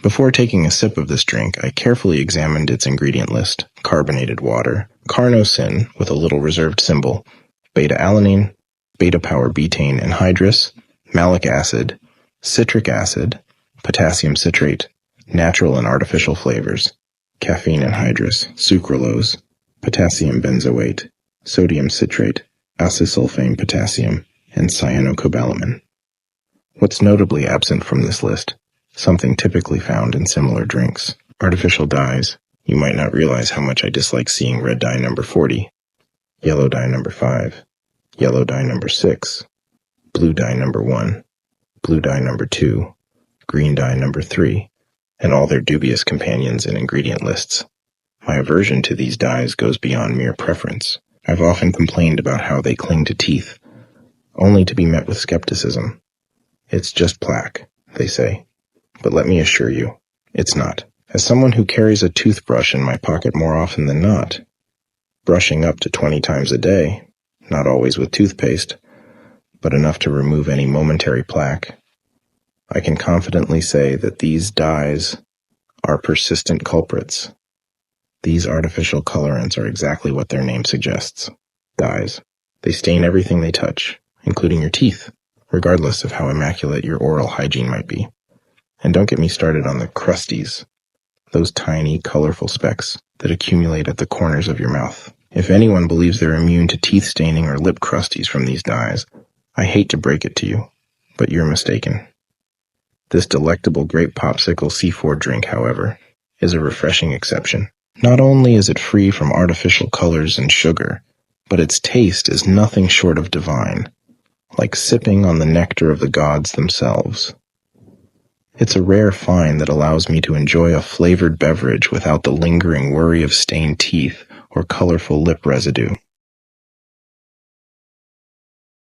Before taking a sip of this drink, I carefully examined its ingredient list: carbonated water, CarnoSyn with a little reserved symbol, Beta-Alanine, BetaPower Betaine Anhydrous, Malic Acid, Citric Acid, Potassium Citrate, natural and artificial flavors, Caffeine Anhydrous, Sucralose, Potassium Benzoate, Sodium Citrate, Acesulfame Potassium, and Cyanocobalamin. What's notably absent from this list, something typically found in similar drinks: artificial dyes. You might not realize how much I dislike seeing red dye number 40, yellow dye number 5, yellow dye number 6, blue dye number 1, blue dye number 2, green dye number 3, and all their dubious companions in ingredient lists. My aversion to these dyes goes beyond mere preference. I've often complained about how they cling to teeth, only to be met with skepticism. It's just plaque, they say. But let me assure you, it's not. As someone who carries a toothbrush in my pocket more often than not, brushing up to 20 times a day, not always with toothpaste, but enough to remove any momentary plaque, I can confidently say that these dyes are persistent culprits. These artificial colorants are exactly what their name suggests: dyes. They stain everything they touch, including your teeth, regardless of how immaculate your oral hygiene might be. And don't get me started on the crusties, those tiny, colorful specks that accumulate at the corners of your mouth. If anyone believes they're immune to teeth staining or lip crusties from these dyes, I hate to break it to you, but you're mistaken. This delectable Grape Popsicle C4 drink, however, is a refreshing exception. Not only is it free from artificial colors and sugar, but its taste is nothing short of divine, like sipping on the nectar of the gods themselves. It's a rare find that allows me to enjoy a flavored beverage without the lingering worry of stained teeth or colorful lip residue.